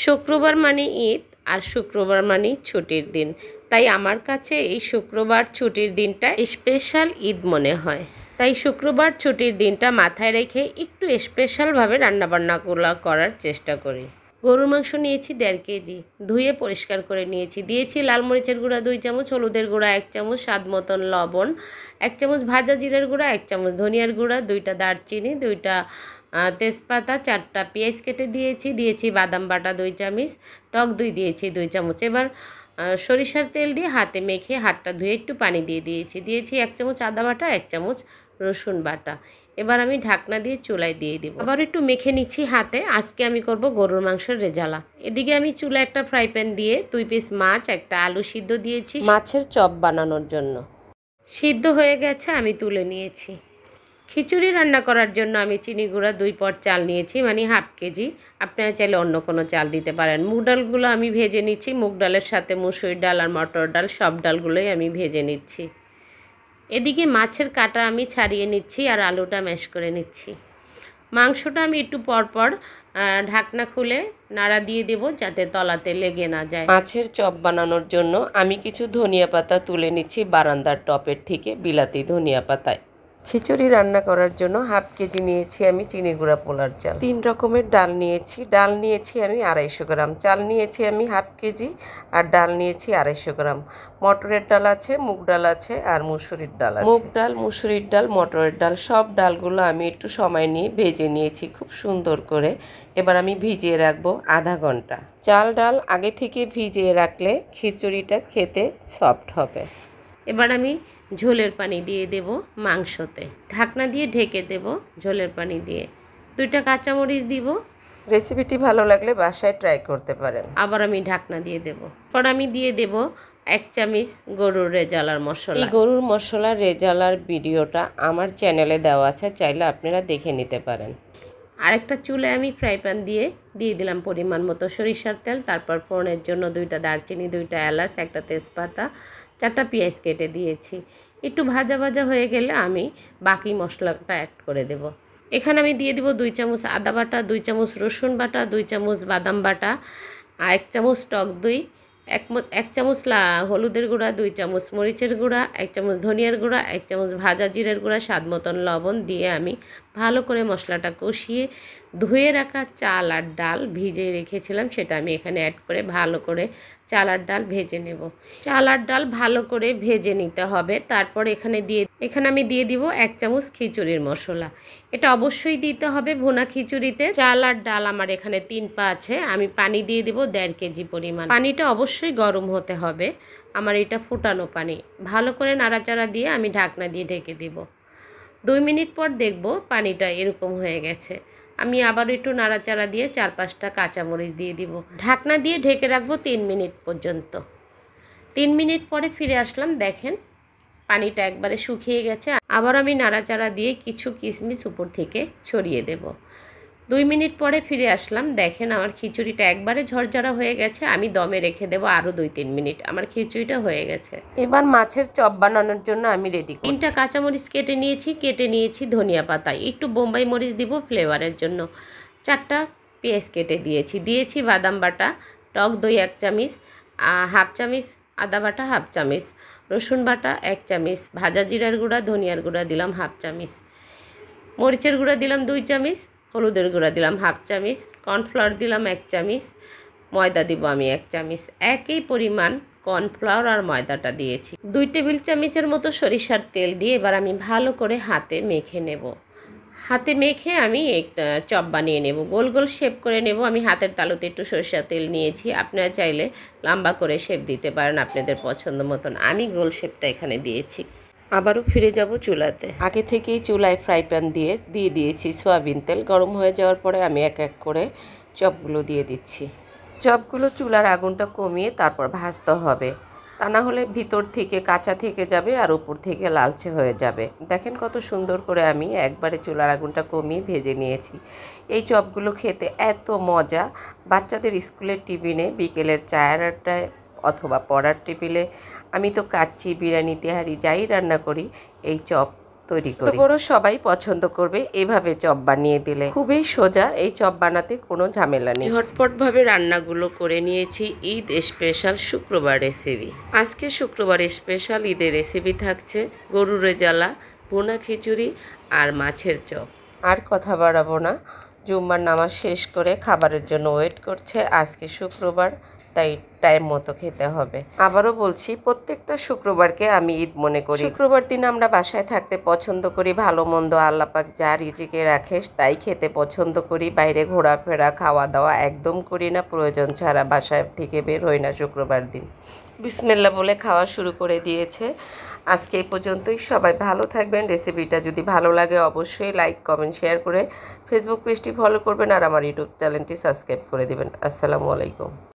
শুক্রবার মানে ঈদ আর শুক্রবার মানে ছুটির দিন, তাই আমার কাছে এই শুক্রবার ছুটির দিনটা স্পেশাল ঈদ মনে হয়। তাই শুক্রবার ছুটির দিনটা মাথায় রেখে একটু স্পেশালভাবে রান্নাবান্নাগুলো করার চেষ্টা করি। গরুর মাংস নিয়েছি 1.5 কেজি, ধুয়ে পরিষ্কার করে নিয়েছি। দিয়েছি লাল মরিচের গুঁড়া 2 চামচ, হলুদের গুঁড়া 1 চামচ, স্বাদ মতন লবণ, 1 চামচ ভাজা জিরের গুঁড়া, 1 চামচ ধনিয়ার গুঁড়া, 2টা দারচিনি, 2টা তেজপাতা, 4টা পেঁয়াজ কেটে দিয়েছি বাদাম বাটা 2 চামচ, টক দই দিয়েছি 2 চামচ। এবার সরিষার তেল দিয়ে হাতে মেখে হাতটা ধুয়ে একটু পানি দিয়েছি 1 চামচ আদা বাটা, 1 চামচ রসুন বাটা। এবার আমি ঢাকনা দিয়ে চুলায় দিয়ে দিব। আবার একটু মেখে নিচ্ছি হাতে। আজকে আমি করব গরুর মাংসের রেজালা। এদিকে আমি চুলায় একটা ফ্রাই প্যান দিয়ে 2 পিস মাছ, একটা আলু সিদ্ধ দিয়েছি মাছের চপ বানানোর জন্য। সিদ্ধ হয়ে গেছে, আমি তুলে নিয়েছি। খিচুড়ি রান্না করার জন্য আমি চিনি গুঁড়া 2 পট চাল নিয়েছি, মানে হাফ কেজি। আপনারা চাইলে অন্য কোনো চাল দিতে পারেন। মুগ ডালগুলো আমি ভেজে নিচ্ছি। মুগ ডালের সাথে মুসুর ডাল আর মটর ডাল সব ডালগুলোই আমি ভেজে নিচ্ছি। এদিকে মাছের কাঁটা আমি ছাড়িয়ে নিচ্ছি আর আলুটা ম্যাশ করে নিচ্ছি। মাংসটা আমি একটু পরপর ঢাকনা খুলে নাড়া দিয়ে দেব যাতে তলাতে লেগে না যায়। মাছের চপ বানানোর জন্য আমি কিছু ধনিয়া পাতা তুলে নিচ্ছি বারান্দার টপের থেকে, বিলাতি ধনিয়া পাতায়। খিচুড়ি রান্না করার জন্য হাফ কেজি নিয়েছি আমি চিনি গুঁড়া পোলার চাল। 3 রকমের ডাল নিয়েছি। ডাল নিয়েছি আমি 250 গ্রাম, চাল নিয়েছি আমি হাফ কেজি, আর ডাল নিয়েছি 250 গ্রাম। মটরের ডাল আছে, মুগ ডাল আছে, আর মুসুরির ডাল আছে। মুগ ডাল, মুসুরির ডাল, মটরের ডাল সব ডালগুলো আমি একটু সময় নিয়ে ভেজে নিয়েছি খুব সুন্দর করে। এবার আমি ভিজিয়ে রাখবো আধা ঘন্টা। চাল ডাল আগে থেকে ভিজিয়ে রাখলে খিচুড়িটা খেতে সফট হবে। এবার আমি ঝোলের পানি দিয়ে দেব মাংসতে, ঢাকনা দিয়ে ঢেকে দেব ঝোলের পানি দিয়ে। 2টা কাঁচামরিচ দিব। রেসিপিটি ভালো লাগলে বাসায় ট্রাই করতে পারেন। আবার আমি ঢাকনা দিয়ে দেব। পর আমি দিয়ে দেব 1 চামচ গরুর রেজালার মশলা। এই গরুর মশলার রেজালার ভিডিওটা আমার চ্যানেলে দেওয়া আছে, চাইলে আপনারা দেখে নিতে পারেন। আরেকটা চুলায় আমি ফ্রাই প্যান দিয়ে দিলাম পরিমাণ মতো সরিষার তেল। তারপর ফোড়নের জন্য 2টা দারচিনি, 2টা এলাচ, 1টা তেজপাতা, 4টা পেঁয়াজ কেটে দিয়েছি। একটু ভাজা ভাজা হয়ে গেলে আমি বাকি মশলাটা অ্যাড করে দেব। এখানে আমি দিয়ে দিব 2 চামচ আদা বাটা, 2 চামচ রসুন বাটা, 2 চামচ বাদাম বাটা, 1 চামচ টক দই, 1 চামচ হলুদের গুঁড়া, 2 চামচ মরিচের গুঁড়া, 1 চামচ ধনিয়ার গুঁড়া, 1 চামচ ভাজা জিরের গুঁড়া, স্বাদ মতন লবণ দিয়ে আমি ভালো করে মশলাটা কষিয়ে ধুয়ে রাখা চাল আর ডাল ভিজিয়ে রেখেছিলাম সেটা আমি এখানে অ্যাড করে ভালো করে চাল আর ডাল ভেজে নেব। চাল আর ডাল ভালো করে ভেজে নিতে হবে। তারপর এখানে আমি দিয়ে দিব 1 চামচ খিচুড়ির মশলা। এটা অবশ্যই দিতে হবে ভুনা খিচুড়িতে। চাল আর ডাল আমার এখানে 3 পা আছে। আমি পানি দিয়ে দিব 1.5 কেজি পরিমাণ। পানিটা অবশ্যই গরম হতে হবে। আমার এটা ফুটানো পানি। ভালো করে নাড়াচাড়া দিয়ে আমি ঢাকনা দিয়ে ঢেকে দিব। 2 মিনিট পর দেখব পানিটা এরকম হয়ে গেছে। আমি আবার একটু নাড়াচাড়া দিয়ে 4-5টা কাঁচামরিচ দিয়ে দিব। ঢাকনা দিয়ে ঢেকে রাখবো 3 মিনিট পর্যন্ত। 3 মিনিট পরে ফিরে আসলাম, দেখেন পানিটা একবারে শুকিয়ে গেছে। আবার আমি নাড়াচাড়া দিয়ে কিছু কিশমিশ উপর থেকে ছড়িয়ে দেব। 2 মিনিট পরে ফিরে আসলাম, দেখেন আমার খিচুড়িটা একবারে ঝরঝরা হয়ে গেছে। আমি দমে রেখে দেব আরও 2-3 মিনিট। আমার খিচুড়িটা হয়ে গেছে। এবার মাছের চপ বানানোর জন্য আমি রেডি করছি। 3টা কাঁচামরিচ কেটে নিয়েছি ধনিয়া পাতা, একটু বোম্বাই মরিচ দিব ফ্লেভারের জন্য। 4টা পেঁয়াজ কেটে দিয়েছি বাদাম বাটা, টক দই 1 চামচ, হাফ চামচ আদা বাটা, হাফ চামচ রসুন বাটা, 1 চামচ ভাজা জিরার গুঁড়া, ধনিয়ার গুঁড়া দিলাম হাফ চামচ, মরিচের গুঁড়া দিলাম 2 চামচ, হলুদের গুঁড়া দিলাম হাফ চামচ, কর্নফ্লাওয়ার দিলাম 1 চামচ, ময়দা দিব আমি 1 চামচ। একই পরিমাণ কর্নফ্লাওয়ার আর ময়দাটা দিয়েছি। 2 টেবিল চামচের মতো সরিষার তেল দিয়ে এবার আমি ভালো করে হাতে মেখে নেব। হাতে মেখে আমি একটা চপ বানিয়ে নেব, গোল গোল শেপ করে নেব। আমি হাতের তালুতে একটু সরিষার তেল নিয়েছি। আপনারা চাইলে লম্বা করে শেপ দিতে পারেন আপনাদের পছন্দ মতন। আমি গোল শেপটা এখানে দিয়েছি। আবারও ফিরে যাব চুলাতে। আগে থেকেই চুলায় ফ্রাই প্যান দিয়ে দিয়েছি সয়াবিন তেল। গরম হয়ে যাওয়ার পরে আমি এক এক করে চপগুলো দিয়ে দিচ্ছি। চপগুলো চুলার আগুনটা কমিয়ে তারপর ভাজতে হবে, তা না হলে ভিতর থেকে কাঁচা থেকে যাবে আর উপর থেকে লালচে হয়ে যাবে। দেখেন কত সুন্দর করে আমি একবারে চুলার আগুনটা কমিয়ে ভেজে নিয়েছি। এই চপগুলো খেতে এত মজা, বাচ্চাদের স্কুলের টিফিনে, বিকেলের চায়ের আড্ডায় অথবা পড়ার টেবিলে। আমি তো কাচ্চি, বিরিয়ানি, তেহারি যাই রান্না করি এই চপ তৈরি করি। বড় সবাই পছন্দ করবে এভাবে চপ বানিয়ে দিলে। খুবই সোজা, এই চপ বানাতে কোনো ঝামেলা নেই। ঝটপটভাবে রান্নাগুলো করে নিয়েছি। ঈদ স্পেশাল শুক্রবার রেসিপি। আজকে শুক্রবার স্পেশাল ঈদের রেসিপি থাকছে গরুর রেজালা, ভুনা খিচুড়ি আর মাছের চপ। আর কথা বাড়াবো না, জুম্মার নামাজ শেষ করে খাবারের জন্য ওয়েট করছে। আজকে শুক্রবার, তাই টাইম মতো খেতে হবে। আবারও বলছি, প্রত্যেকটা শুক্রবারকে আমি ঈদ মনে করি। শুক্রবার দিন আমরা বাসায় থাকতে পছন্দ করি। ভালো মন্দ আল্লাহ পাক যা রিজিকে রাখে তাই খেতে পছন্দ করি। বাইরে ঘোরাফেরা খাওয়া দাওয়া একদম করি না, প্রয়োজন ছাড়া বাসায় থেকে বের হই না শুক্রবার দিন। বিসমিল্লাহ বলে খাওয়া শুরু করে দিয়েছে। আজকে এই পর্যন্তই। সবাই ভালো থাকবেন। রেসিপিটা যদি ভালো লাগে অবশ্যই লাইক কমেন্ট শেয়ার করে ফেসবুক পেজটি ফলো করবেন আর আমার ইউটিউব চ্যানেলটি সাবস্ক্রাইব করে দিবেন। আসসালামু আলাইকুম।